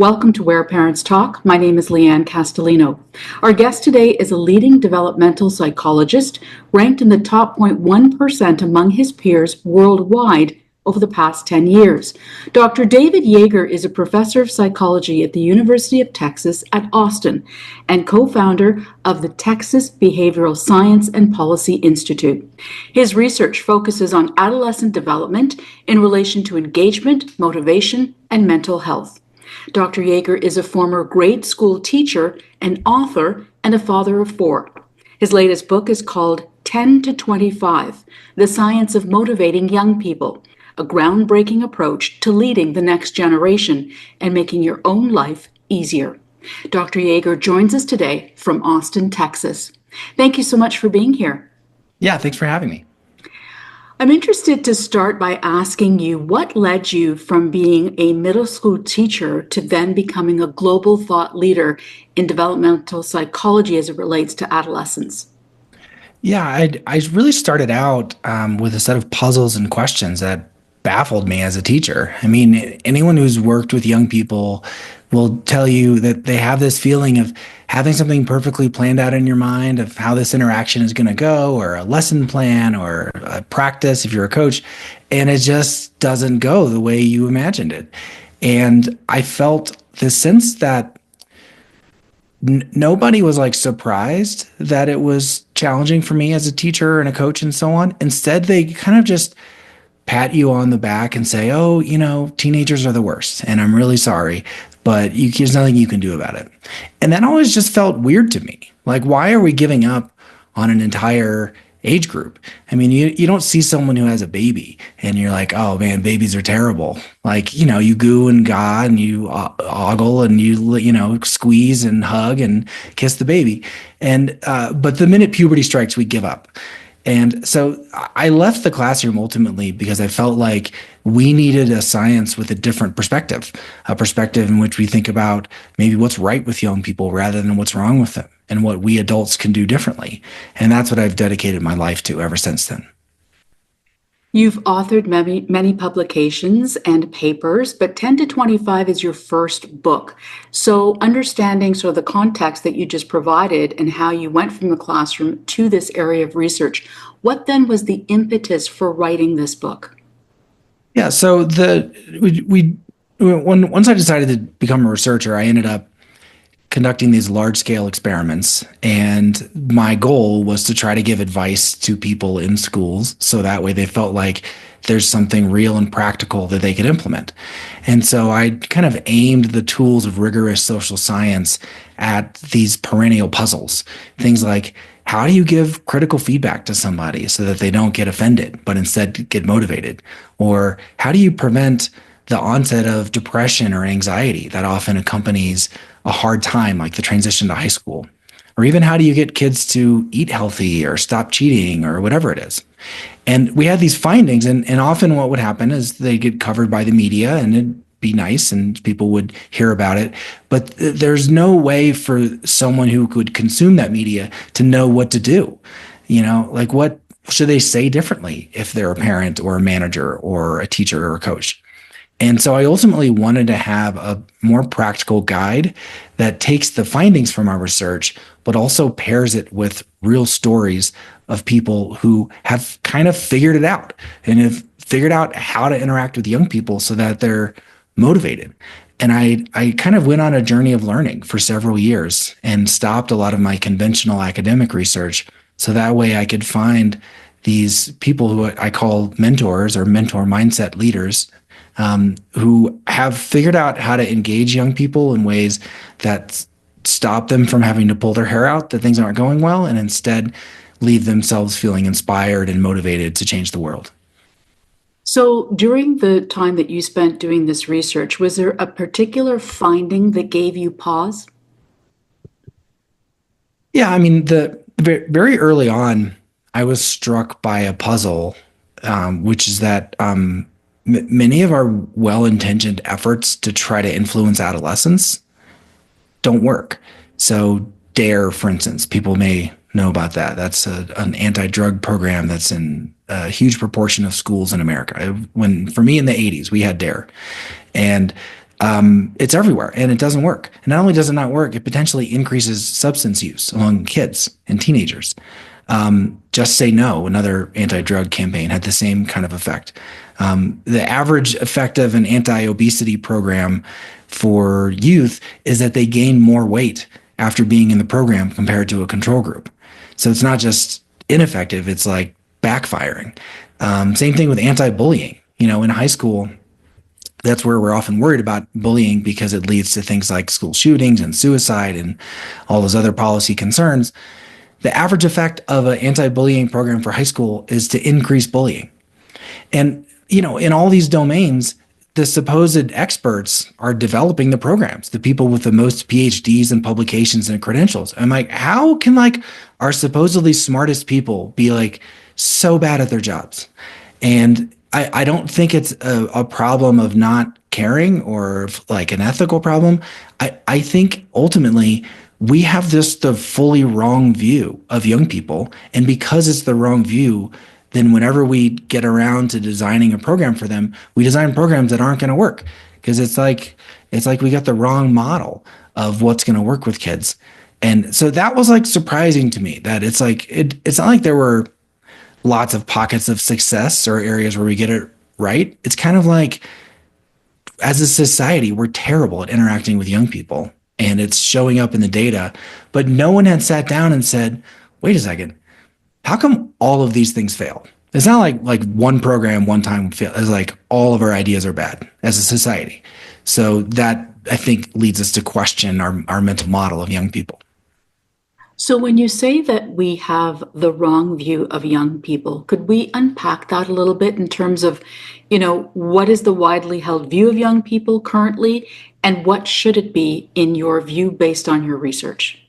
Welcome to Where Parents Talk. My name is Lianne Castelino. Our guest today is a leading developmental psychologist ranked in the top 0.1% among his peers worldwide over the past 10 years. Dr. David Yeager is a professor of psychology at the University of Texas at Austin and co-founder of the Texas Behavioral Science and Policy Institute. His research focuses on adolescent development in relation to engagement, motivation, and mental health. Dr. Yeager is a former grade school teacher, an author, and a father of four. His latest book is called 10 to 25, The Science of Motivating Young People, a groundbreaking approach to leading the next generation and making your own life easier. Dr. Yeager joins us today from Austin, Texas. Thank you so much for being here. Yeah, thanks for having me. I'm interested to start by asking you what led you from being a middle school teacher to then becoming a global thought leader in developmental psychology as it relates to adolescence? Yeah, I really started out with a set of puzzles and questions that baffled me as a teacher. I mean, anyone who's worked with young people will tell you that they have this feeling of having something perfectly planned out in your mind of how this interaction is going to go, or a lesson plan, or a practice if you're a coach, and it just doesn't go the way you imagined it. And I felt this sense that nobody was like surprised that it was challenging for me as a teacher and a coach and so on. Instead, they kind of just pat you on the back and say, oh, you know, teenagers are the worst, and I'm really sorry, but there's nothing you can do about it. And that always just felt weird to me. Like, why are we giving up on an entire age group? I mean, you don't see someone who has a baby and you're like, oh man, babies are terrible. Like, you know, you goo and gaw and you ogle and you squeeze and hug and kiss the baby. And, but the minute puberty strikes, we give up. And so I left the classroom ultimately because I felt like we needed a science with a different perspective, a perspective in which we think about maybe what's right with young people rather than what's wrong with them and what we adults can do differently. And that's what I've dedicated my life to ever since then. You've authored many publications and papers, but 10 to 25 is your first book. So understanding sort of the context that you just provided and how you went from the classroom to this area of research, what then was the impetus for writing this book? Yeah, so once I decided to become a researcher, I ended up conducting these large-scale experiments, and my goal was to try to give advice to people in schools so that way they felt like there's something real and practical that they could implement. And so I kind of aimed the tools of rigorous social science at these perennial puzzles. Things like, how do you give critical feedback to somebody so that they don't get offended, but instead get motivated? Or how do you prevent the onset of depression or anxiety that often accompanies a hard time, like the transition to high school? Or even how do you get kids to eat healthy or stop cheating or whatever it is? And we had these findings, and often what would happen is they get covered by the media and it'd be nice and people would hear about it. But there's no way for someone who could consume that media to know what to do. You know, like what should they say differently if they're a parent or a manager or a teacher or a coach? And so I ultimately wanted to have a more practical guide that takes the findings from our research, but also pairs it with real stories of people who have kind of figured it out and have figured out how to interact with young people so that they're motivated. And I kind of went on a journey of learning for several years and stopped a lot of my conventional academic research so that way I could find these people who I call mentors or mentor mindset leaders, who have figured out how to engage young people in ways that stop them from having to pull their hair out that things aren't going well, and instead leave themselves feeling inspired and motivated to change the world. So during the time that you spent doing this research, was there a particular finding that gave you pause? Yeah, I mean, very early on, I was struck by a puzzle, which is that many of our well-intentioned efforts to try to influence adolescents don't work. So DARE, for instance, people may know about that. That's an anti-drug program that's in a huge proportion of schools in America. For me in the 80s, we had DARE. And it's everywhere and it doesn't work. And not only does it not work, it potentially increases substance use among kids and teenagers. Just Say No, another anti-drug campaign, had the same kind of effect. The average effect of an anti-obesity program for youth is that they gain more weight after being in the program compared to a control group. So it's not just ineffective, it's like backfiring. Same thing with anti-bullying. In high school, that's where we're often worried about bullying because it leads to things like school shootings and suicide and all those other policy concerns. The average effect of an anti-bullying program for high school is to increase bullying. And, in all these domains, the supposed experts are developing the programs, the people with the most PhDs and publications and credentials. I'm like, how can our supposedly smartest people be so bad at their jobs? And I don't think it's a problem of not caring or an ethical problem. I think ultimately we have the fully wrong view of young people. And because it's the wrong view, then whenever we get around to designing a program for them, we design programs that aren't going to work because it's like we got the wrong model of what's going to work with kids. And so that was surprising to me that it's not like there were lots of pockets of success or areas where we get it right. It's kind of like, as a society, we're terrible at interacting with young people and it's showing up in the data, but no one had sat down and said, wait a second, how come all of these things fail? It's not like one program one time failed. It's all of our ideas are bad as a society. So that, I think, leads us to question our mental model of young people. So when you say that we have the wrong view of young people, could we unpack that a little bit in terms of, what is the widely held view of young people currently, and what should it be in your view based on your research?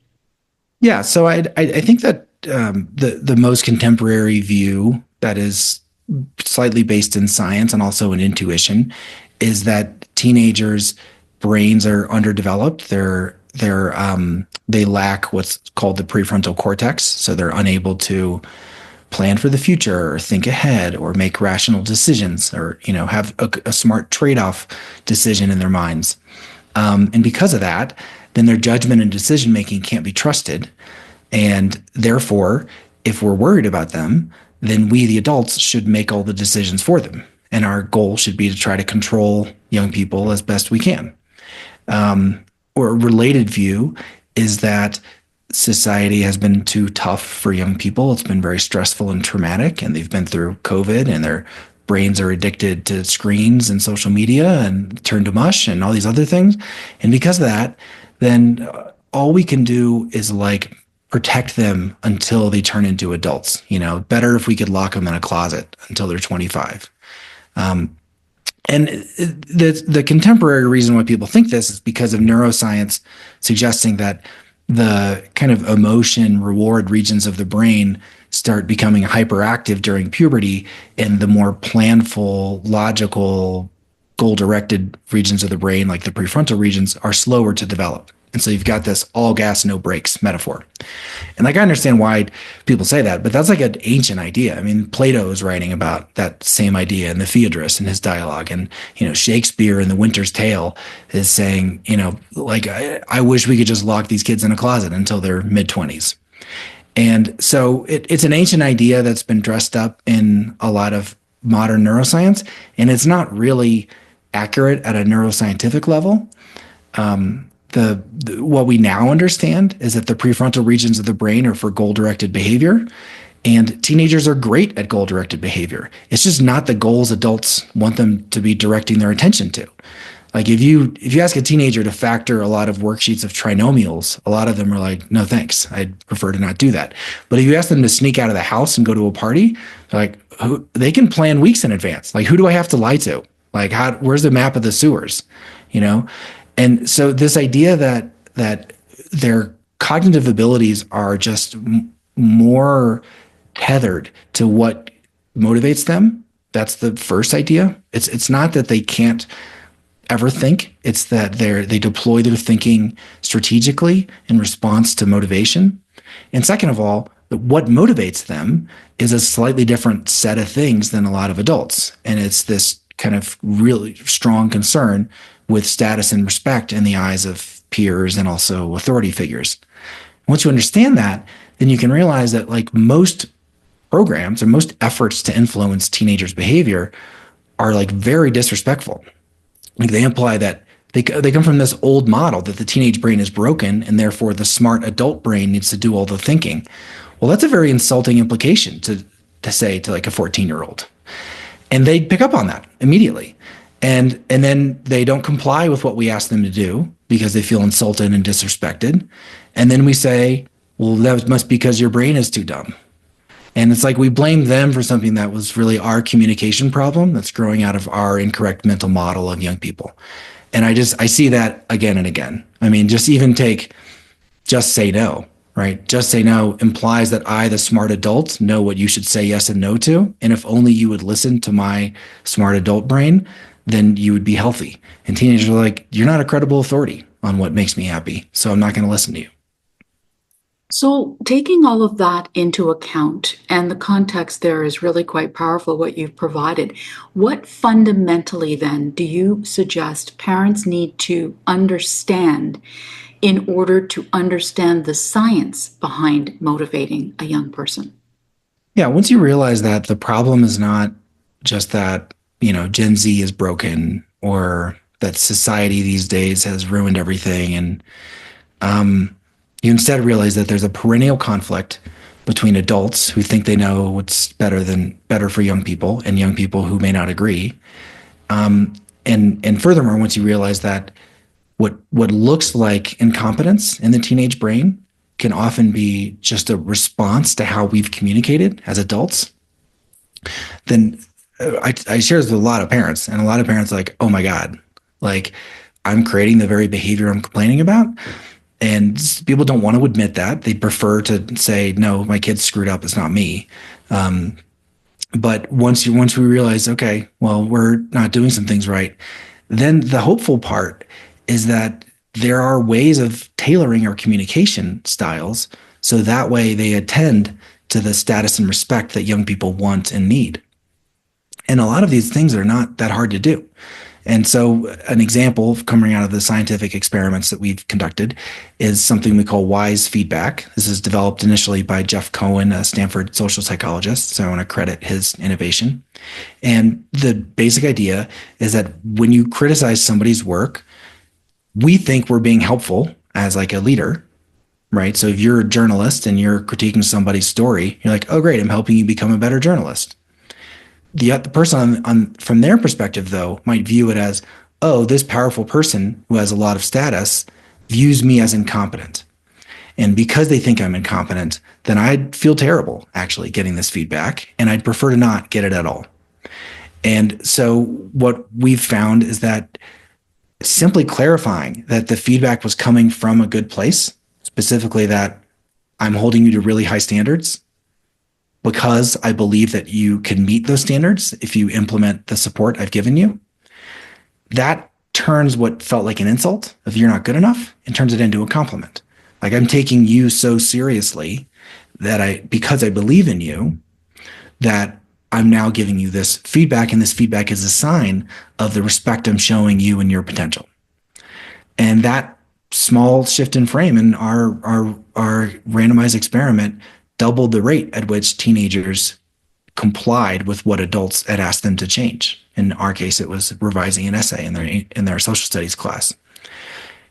Yeah, so I think that the most contemporary view that is slightly based in science and also in intuition is that teenagers' brains are underdeveloped. They lack what's called the prefrontal cortex, so they're unable to plan for the future or think ahead or make rational decisions or have a smart trade-off decision in their minds. And because of that, then their judgment and decision making can't be trusted. And therefore, if we're worried about them, then we, the adults, should make all the decisions for them. And our goal should be to try to control young people as best we can. Or a related view is that society has been too tough for young people. It's been very stressful and traumatic, and they've been through COVID, and their brains are addicted to screens and social media and turn to mush and all these other things. And because of that, then all we can do is protect them until they turn into adults. Better if we could lock them in a closet until they're 25. And the contemporary reason why people think this is because of neuroscience suggesting that the kind of emotion reward regions of the brain start becoming hyperactive during puberty, and the more planful, logical, goal-directed regions of the brain, like the prefrontal regions, are slower to develop. And so you've got this all gas, no brakes metaphor. And I understand why people say that, but that's an ancient idea. I mean, Plato is writing about that same idea in the Phaedrus in his dialogue. And, Shakespeare in The Winter's Tale is saying, I wish we could just lock these kids in a closet until they're mid-20s. And so it's an ancient idea that's been dressed up in a lot of modern neuroscience, and it's not really accurate at a neuroscientific level. What we now understand is that the prefrontal regions of the brain are for goal-directed behavior, and teenagers are great at goal-directed behavior. It's just not the goals adults want them to be directing their attention to. If you ask a teenager to factor a lot of worksheets of trinomials, a lot of them are like, no, thanks. I'd prefer to not do that. But if you ask them to sneak out of the house and go to a party, they can plan weeks in advance. Who do I have to lie to? Where's the map of the sewers? And so this idea that their cognitive abilities are just more tethered to what motivates them, that's the first idea. It's not that they can't ever think. It's that they deploy their thinking strategically in response to motivation. And second of all, what motivates them is a slightly different set of things than a lot of adults. And it's this kind of really strong concern with status and respect in the eyes of peers and also authority figures. Once you understand that, then you can realize that like most programs or most efforts to influence teenagers' behavior are like very disrespectful. Like they imply that they come from this old model that the teenage brain is broken and therefore the smart adult brain needs to do all the thinking. Well, that's a very insulting implication to say to like a 14-year-old. And they pick up on that immediately. And then they don't comply with what we ask them to do because they feel insulted and disrespected. And then we say, well, that must be because your brain is too dumb. And it's like we blame them for something that was really our communication problem that's growing out of our incorrect mental model of young people. And I see that again and again. I mean, just even take just say no, right? Just say no implies that I, the smart adult, know what you should say yes and no to. And if only you would listen to my smart adult brain, then you would be healthy. And teenagers are like, you're not a credible authority on what makes me happy, so I'm not going to listen to you. So, taking all of that into account, and the context there is really quite powerful, what you've provided. What fundamentally then do you suggest parents need to understand in order to understand the science behind motivating a young person? Yeah, once you realize that the problem is not just that, Gen Z is broken or that society these days has ruined everything, and you instead realize that there's a perennial conflict between adults who think they know what's better for young people and young people who may not agree. And furthermore, once you realize that what looks like incompetence in the teenage brain can often be just a response to how we've communicated as adults, then I share this with a lot of parents, and a lot of parents are like, oh my God, like I'm creating the very behavior I'm complaining about. And people don't want to admit that. They prefer to say, no, my kid's screwed up. It's not me. But once we realize, okay, well, we're not doing some things right, then the hopeful part is that there are ways of tailoring our communication styles so that way they attend to the status and respect that young people want and need. And a lot of these things are not that hard to do. And so an example coming out of the scientific experiments that we've conducted is something we call wise feedback. This is developed initially by Jeff Cohen, a Stanford social psychologist. So I want to credit his innovation. And the basic idea is that when you criticize somebody's work, we think we're being helpful as like a leader, right? So if you're a journalist and you're critiquing somebody's story, you're like, oh, great, I'm helping you become a better journalist. The person from their perspective, though, might view it as, oh, this powerful person who has a lot of status views me as incompetent. And because they think I'm incompetent, then I'd feel terrible actually getting this feedback, and I'd prefer to not get it at all. And so what we've found is that simply clarifying that the feedback was coming from a good place, specifically that I'm holding you to really high standards, because I believe that you can meet those standards if you implement the support I've given you, that turns what felt like an insult of you're not good enough and turns it into a compliment. Like I'm taking you so seriously that because I believe in you, that I'm now giving you this feedback, and this feedback is a sign of the respect I'm showing you and your potential. And that small shift in frame in our randomized experiment doubled the rate at which teenagers complied with what adults had asked them to change. In our case, it was revising an essay in their social studies class.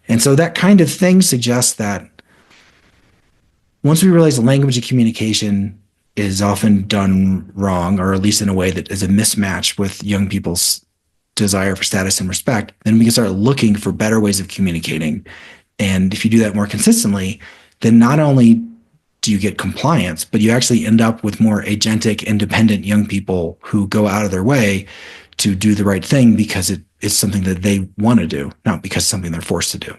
And so that kind of thing suggests that once we realize the language of communication is often done wrong, or at least in a way that is a mismatch with young people's desire for status and respect, then we can start looking for better ways of communicating. And if you do that more consistently, then not only do you get compliance, but you actually end up with more agentic, independent young people who go out of their way to do the right thing because it is something that they want to do, not because it's something they're forced to do.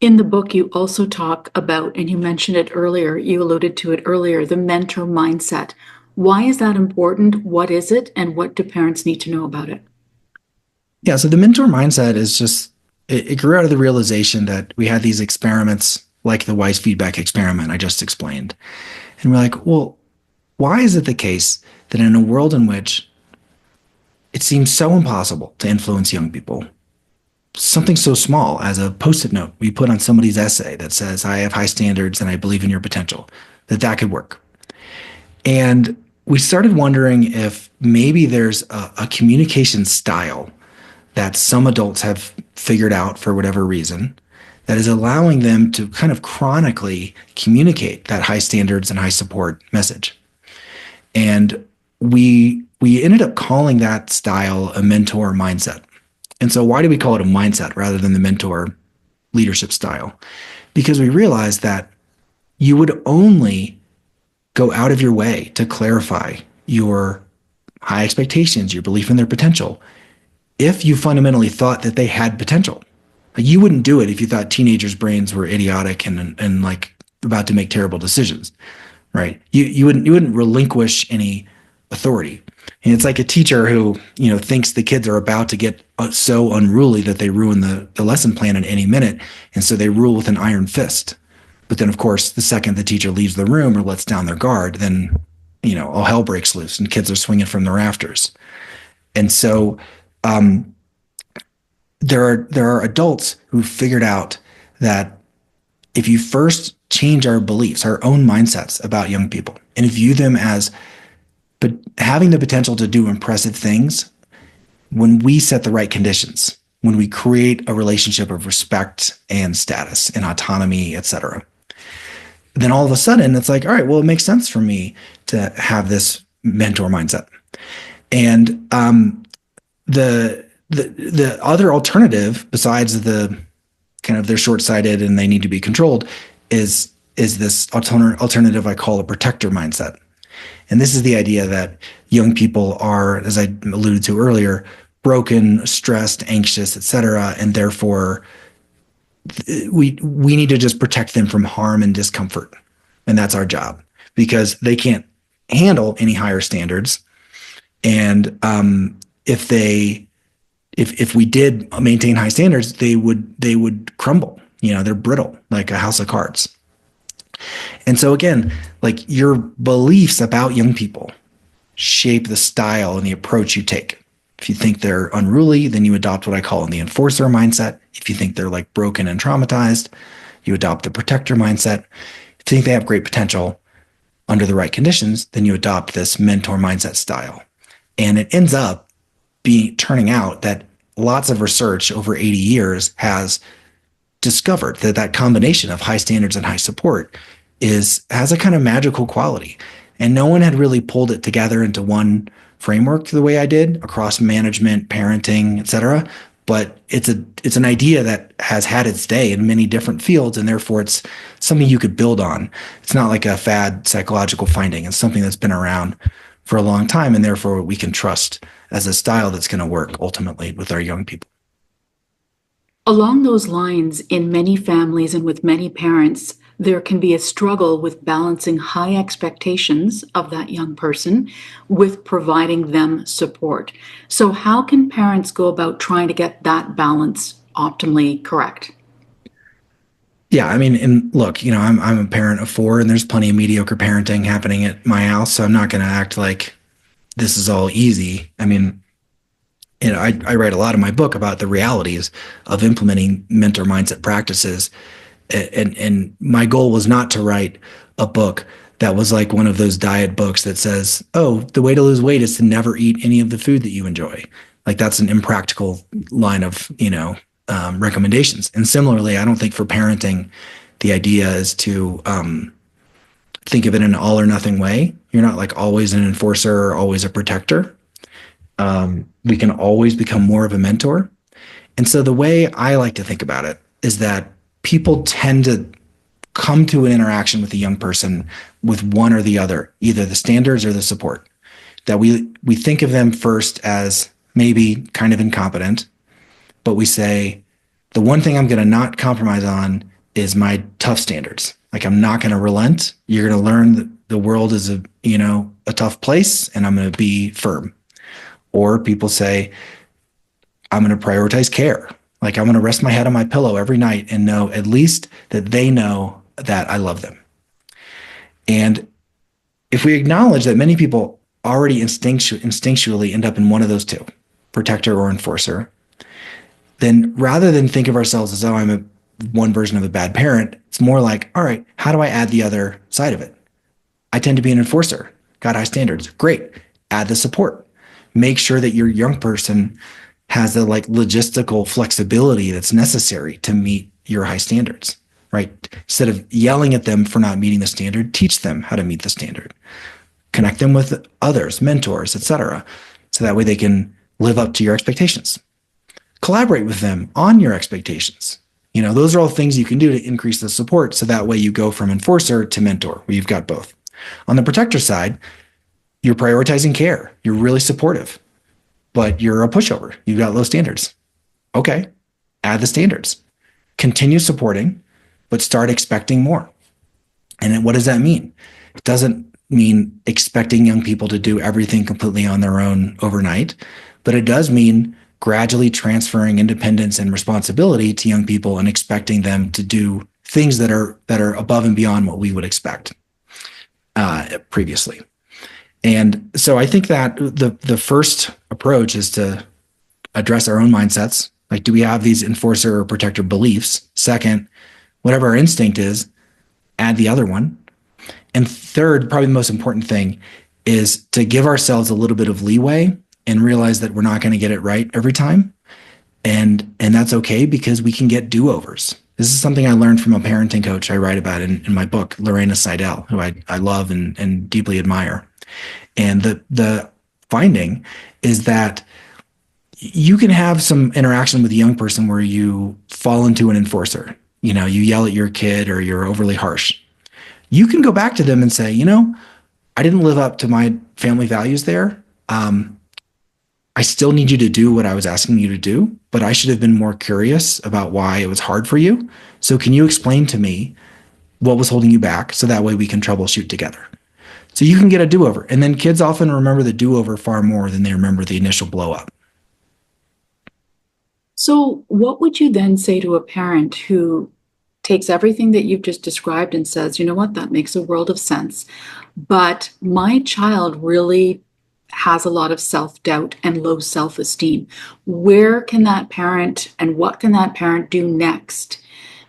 In the book, you also talk about, and you mentioned it earlier, you alluded to it earlier, the mentor mindset. Why is that important? What is it? And what do parents need to know about it? Yeah, so the mentor mindset is just, it grew out of the realization that we had these experiments like the wise feedback experiment I just explained. And we're like, well, why is it the case that in a world in which it seems so impossible to influence young people, something so small as a post-it note we put on somebody's essay that says, I have high standards and I believe in your potential, that could work. And we started wondering if maybe there's a communication style that some adults have figured out for whatever reason that is allowing them to kind of chronically communicate that high standards and high support message. And we ended up calling that style a mentor mindset. And so why do we call it a mindset rather than the mentor leadership style? Because we realized that you would only go out of your way to clarify your high expectations, your belief in their potential, if you fundamentally thought that they had potential. Like, you wouldn't do it if you thought teenagers' brains were idiotic and like about to make terrible decisions, right? You wouldn't relinquish any authority. And it's like a teacher who, thinks the kids are about to get so unruly that they ruin the lesson plan in any minute. And so they rule with an iron fist. But then, of course, the second the teacher leaves the room or lets down their guard, then, all hell breaks loose and kids are swinging from the rafters. And so there are adults who figured out that if you first change our beliefs, our own mindsets about young people, and view them as but having the potential to do impressive things, when we set the right conditions, when we create a relationship of respect and status and autonomy, et cetera, then all of a sudden it's like, all right, well, it makes sense for me to have this mentor mindset. And the other alternative, besides the kind of they're short-sighted and they need to be controlled, is this alternative I call a protector mindset. And this is the idea that young people are, as I alluded to earlier, broken, stressed, anxious, et cetera, and therefore we need to just protect them from harm and discomfort. And that's our job, because they can't handle any higher standards. And if we did maintain high standards, they would crumble. They're brittle, like a house of cards. And so again, like, your beliefs about young people shape the style and the approach you take. If you think they're unruly, then you adopt what I call the enforcer mindset. If you think they're like broken and traumatized, you adopt the protector mindset. If you think they have great potential under the right conditions, then you adopt this mentor mindset style. And it ends up turning out that lots of research over 80 years has discovered that combination of high standards and high support has a kind of magical quality. And no one had really pulled it together into one framework the way I did across management, parenting, et cetera. But it's an idea that has had its day in many different fields, and therefore it's something you could build on. It's not like a fad psychological finding. It's something that's been around for a long time, and therefore we can trust as a style that's going to work ultimately with our young people. Along those lines, in many families and with many parents, there can be a struggle with balancing high expectations of that young person with providing them support. So how can parents go about trying to get that balance optimally correct? Yeah, I mean, and look, I'm a parent of 4, and there's plenty of mediocre parenting happening at my house, so I'm not going to act like this is all easy. I mean, I write a lot in my book about the realities of implementing mentor mindset practices. And my goal was not to write a book that was like one of those diet books that says, oh, the way to lose weight is to never eat any of the food that you enjoy. Like, that's an impractical line of, recommendations. And similarly, I don't think for parenting, the idea is to think of it in an all or nothing way. You're not like always an enforcer or always a protector. We can always become more of a mentor. And so the way I like to think about it is that people tend to come to an interaction with a young person with one or the other, either the standards or the support. That we think of them first as maybe kind of incompetent, but we say, the one thing I'm going to not compromise on is my tough standards. Like, I'm not going to relent. You're going to learn that the world is a tough place, and I'm going to be firm. Or people say, I'm going to prioritize care. Like, I'm going to rest my head on my pillow every night and know at least that they know that I love them. And if we acknowledge that many people already instinctually end up in one of those two, protector or enforcer, then rather than think of ourselves as, oh, I'm one version of a bad parent, it's more like, all right, how do I add the other side of it? I tend to be an enforcer, got high standards. Great. Add the support. Make sure that your young person has the like logistical flexibility that's necessary to meet your high standards, right? Instead of yelling at them for not meeting the standard, teach them how to meet the standard. Connect them with others, mentors, etc., so that way they can live up to your expectations. Collaborate with them on your expectations. Those are all things you can do to increase the support, so that way you go from enforcer to mentor, where you've got both. On the protector side, you're prioritizing care. You're really supportive, but you're a pushover. You've got low standards. Okay, add the standards. Continue supporting, but start expecting more. And then what does that mean? It doesn't mean expecting young people to do everything completely on their own overnight, but it does mean gradually transferring independence and responsibility to young people and expecting them to do things that are above and beyond what we would expect previously. And so I think that the first approach is to address our own mindsets. Like, do we have these enforcer or protector beliefs? Second, whatever our instinct is, add the other one. And third, probably the most important thing, is to give ourselves a little bit of leeway and realize that we're not going to get it right every time. And that's okay, because we can get do-overs. This is something I learned from a parenting coach I write about in my book, Lorena Seidel, who I love and deeply admire. And the finding is that you can have some interaction with a young person where you fall into an enforcer. You yell at your kid or you're overly harsh. You can go back to them and say, I didn't live up to my family values there. I still need you to do what I was asking you to do, but I should have been more curious about why it was hard for you. So can you explain to me what was holding you back, so that way we can troubleshoot together? So you can get a do-over. And then kids often remember the do-over far more than they remember the initial blow-up. So what would you then say to a parent who takes everything that you've just described and says, you know what, that makes a world of sense, but my child really has a lot of self-doubt and low self-esteem? Where can that parent and what can that parent do next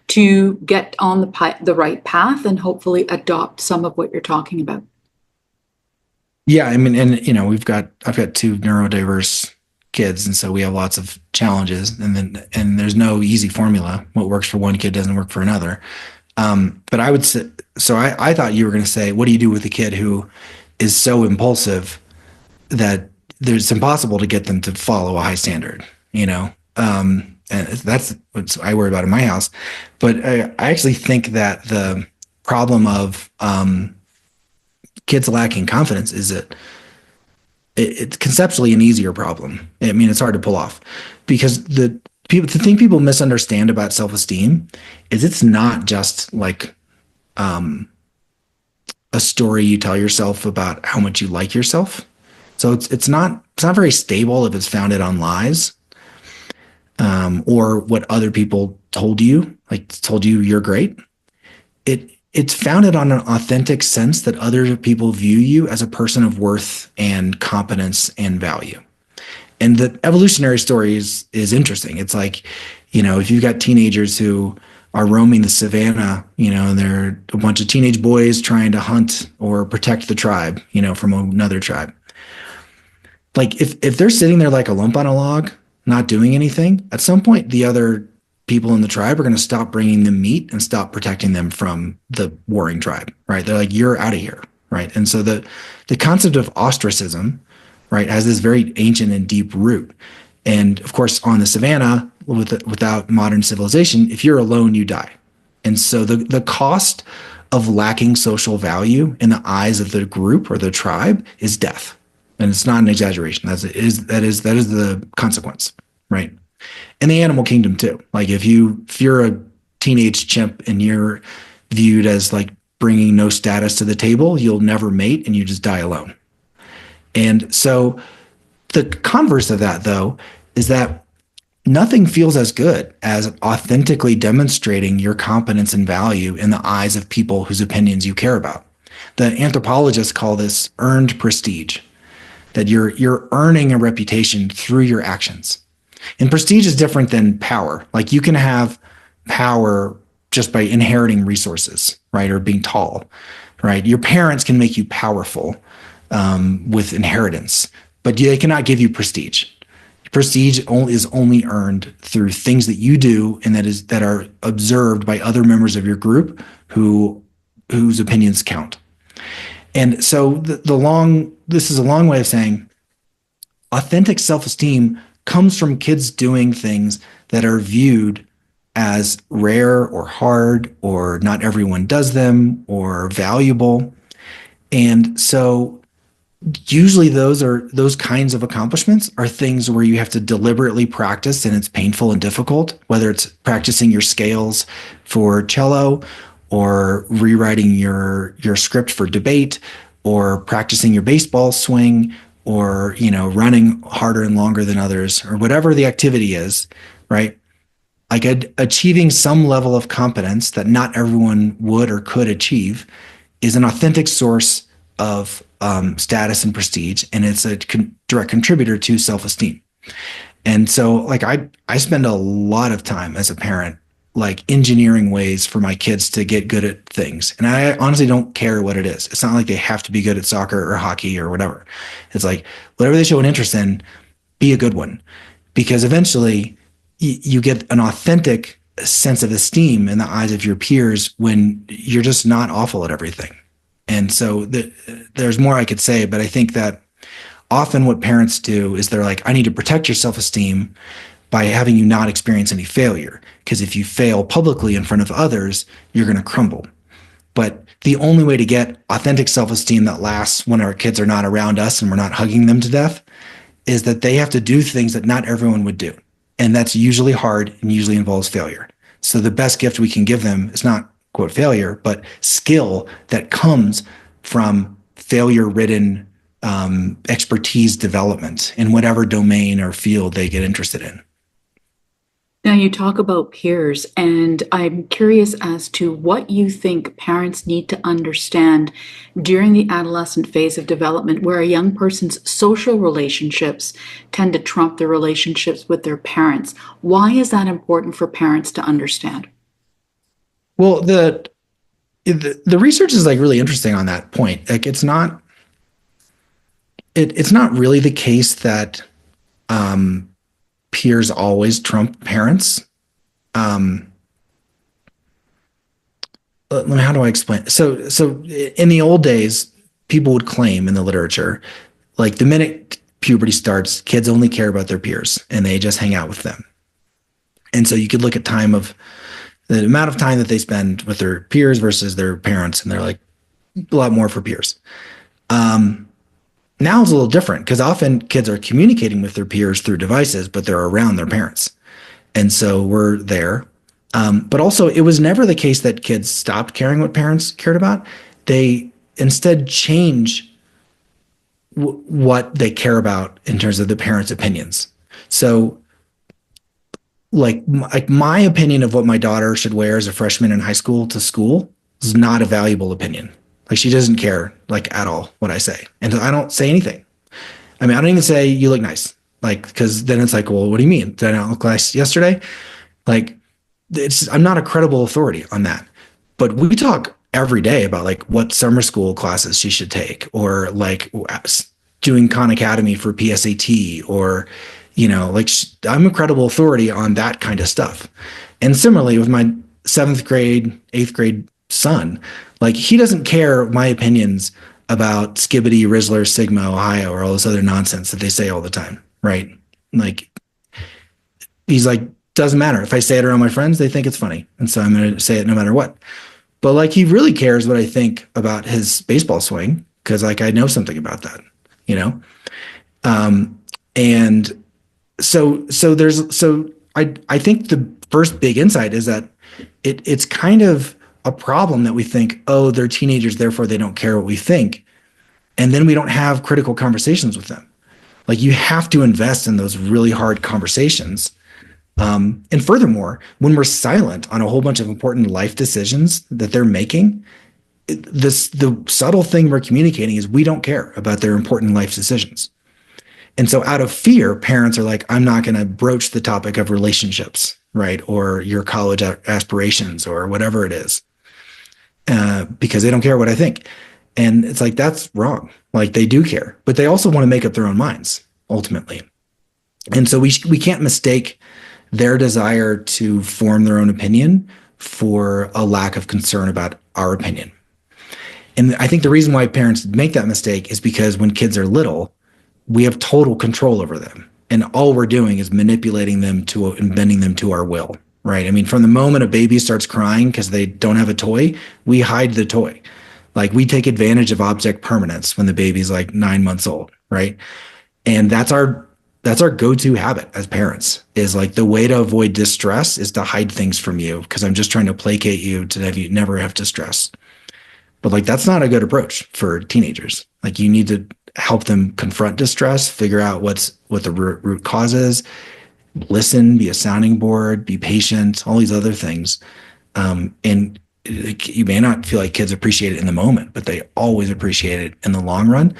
to get on the right path and hopefully adopt some of what you're talking about? Yeah, I mean, and I've got two neurodiverse kids, and so we have lots of challenges, and there's no easy formula. What works for one kid doesn't work for another. But I would say, so I thought you were going to say, what do you do with a kid who is so impulsive that it's impossible to get them to follow a high standard? And that's what I worry about in my house. But I actually think that the problem of kids lacking confidence is that it's conceptually an easier problem. I mean, it's hard to pull off, because the thing people misunderstand about self-esteem is it's not just like a story you tell yourself about how much you like yourself. So it's not very stable if it's founded on lies, or what other people told you, like told you you're great. It's founded on an authentic sense that other people view you as a person of worth and competence and value. And the evolutionary story is interesting. It's like, if you've got teenagers who are roaming the savannah, and they're a bunch of teenage boys trying to hunt or protect the tribe, from another tribe. Like if they're sitting there like a lump on a log, not doing anything, at some point the other people in the tribe are going to stop bringing them meat and stop protecting them from the warring tribe, right? They're like, you're out of here, right? And so the concept of ostracism, right, has this very ancient and deep root. And of course, on the savannah, without modern civilization, if you're alone, you die. And so the cost of lacking social value in the eyes of the group or the tribe is death. And it's not an exaggeration. That is the consequence, right? In the animal kingdom too. Like if you're a teenage chimp and you're viewed as like bringing no status to the table, you'll never mate and you just die alone. And so the converse of that, though, is that nothing feels as good as authentically demonstrating your competence and value in the eyes of people whose opinions you care about. The anthropologists call this earned prestige, that you're earning a reputation through your actions. And prestige is different than power. Like you can have power just by inheriting resources, right? Or being tall, right? Your parents can make you powerful with inheritance, but they cannot give you prestige. Prestige is only earned through things that you do and that are observed by other members of your group whose opinions count. And so this is a long way of saying authentic self-esteem comes from kids doing things that are viewed as rare or hard or not everyone does them or valuable. And so usually those kinds of accomplishments are things where you have to deliberately practice and it's painful and difficult, whether it's practicing your scales for cello or rewriting your script for debate or practicing your baseball swing or, running harder and longer than others or whatever the activity is, right? Like achieving some level of competence that not everyone would or could achieve is an authentic source of status and prestige, and it's a direct contributor to self-esteem. And so, like I spend a lot of time as a parent, like engineering ways for my kids to get good at things, and I honestly don't care what it is. It's not like they have to be good at soccer or hockey or whatever. It's like whatever they show an interest in, be a good one, because eventually you get an authentic sense of esteem in the eyes of your peers when you're just not awful at everything. And so there's more I could say, but I think that often what parents do is they're like, I need to protect your self-esteem by having you not experience any failure. Because if you fail publicly in front of others, you're going to crumble. But the only way to get authentic self-esteem that lasts when our kids are not around us and we're not hugging them to death is that they have to do things that not everyone would do. And that's usually hard and usually involves failure. So the best gift we can give them is not quote failure, but skill that comes from failure-ridden expertise development in whatever domain or field they get interested in. Now, you talk about peers, and I'm curious as to what you think parents need to understand during the adolescent phase of development, where a young person's social relationships tend to trump their relationships with their parents. Why is that important for parents to understand? Well, the research is like really interesting on that point. Like it's not really the case that peers always trump parents. How do I explain? So in the old days, people would claim in the literature, like the minute puberty starts, kids only care about their peers and they just hang out with them. And so you could look at the amount of time that they spend with their peers versus their parents, and they're like a lot more for peers. Now it's a little different because often kids are communicating with their peers through devices, but they're around their parents. And so we're there. But also it was never the case that kids stopped caring what parents cared about. They instead change what they care about in terms of the parents' opinions. So like my opinion of what my daughter should wear as a freshman in high school to school is not a valuable opinion. Like she doesn't care like at all what I say. And I don't say anything. I mean, I don't even say you look nice. Like, because then it's like, well, what do you mean? Did I not look nice yesterday? Like I'm not a credible authority on that. But we talk every day about like what summer school classes she should take, or like doing Khan Academy for PSAT, or like I'm a credible authority on that kind of stuff. And similarly with my 7th grade, 8th grade son, like he doesn't care my opinions about Skibbity, Rizzler, Sigma, Ohio, or all this other nonsense that they say all the time, right? Like he's like, doesn't matter. If I say it around my friends, they think it's funny. And so I'm going to say it no matter what. But like he really cares what I think about his baseball swing because like I know something about that, and so I think the first big insight is that it's kind of a problem that we think, oh, they're teenagers, therefore they don't care what we think. And then we don't have critical conversations with them. Like you have to invest in those really hard conversations. And furthermore, when we're silent on a whole bunch of important life decisions that they're making, the subtle thing we're communicating is we don't care about their important life decisions. And so out of fear, parents are like, I'm not going to broach the topic of relationships, right? Or your college aspirations or whatever it is, because they don't care what I think. And it's like, that's wrong. Like they do care, but they also want to make up their own minds ultimately. And so we can't mistake their desire to form their own opinion for a lack of concern about our opinion. And I think the reason why parents make that mistake is because when kids are little, we have total control over them. And all we're doing is manipulating them to and bending them to our will, right? I mean, from the moment a baby starts crying because they don't have a toy, we hide the toy. Like we take advantage of object permanence when the baby's like 9 months old, right? And that's our go-to habit as parents, is like the way to avoid distress is to hide things from you because I'm just trying to placate you to have you never have distress. But like that's not a good approach for teenagers. Like you need to help them confront distress, figure out what the root cause is, listen, be a sounding board, be patient, all these other things. And you may not feel like kids appreciate it in the moment, but they always appreciate it in the long run.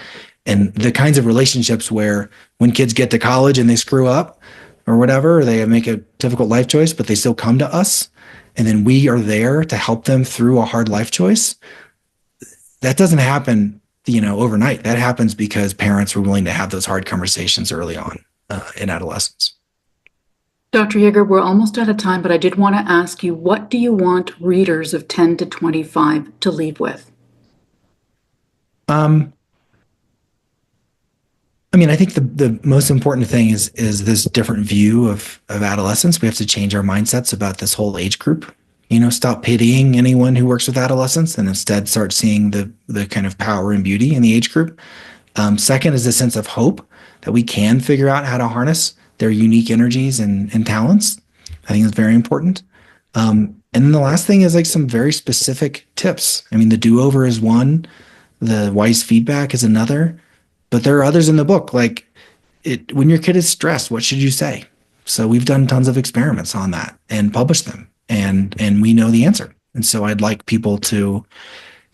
And the kinds of relationships where when kids get to college and they screw up or whatever, or they make a difficult life choice, but they still come to us, and then we are there to help them through a hard life choice. That doesn't happen, overnight. That happens because parents were willing to have those hard conversations early on in adolescence. Dr. Yeager, we're almost out of time, but I did want to ask you, what do you want readers of 10 to 25 to leave with? I think the most important thing is this different view of adolescence. We have to change our mindsets about this whole age group. Stop pitying anyone who works with adolescents and instead start seeing the kind of power and beauty in the age group. Second is a sense of hope that we can figure out how to harness their unique energies and talents. I think that's very important. And then the last thing is like some very specific tips. The do-over is one, the wise feedback is another, but there are others in the book. Like when your kid is stressed, what should you say? So we've done tons of experiments on that and published them. And we know the answer. And so I'd like people to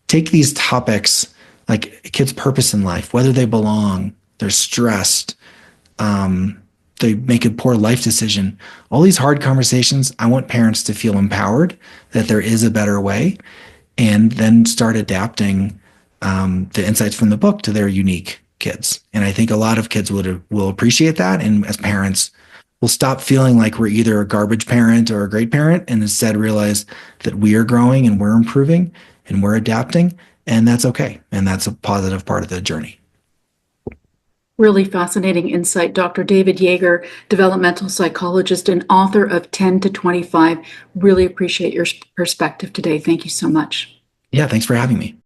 take these topics, like a kid's purpose in life, whether they belong, they're stressed, they make a poor life decision, all these hard conversations. I want parents to feel empowered that there is a better way, and then start adapting the insights from the book to their unique kids. And I think a lot of kids will appreciate that. And as parents, we'll stop feeling like we're either a garbage parent or a great parent, and instead realize that we are growing and we're improving and we're adapting, and that's okay. And that's a positive part of the journey. Really fascinating insight, Dr. David Yeager, developmental psychologist and author of 10 to 25. Really appreciate your perspective today. Thank you so much. Yeah, thanks for having me.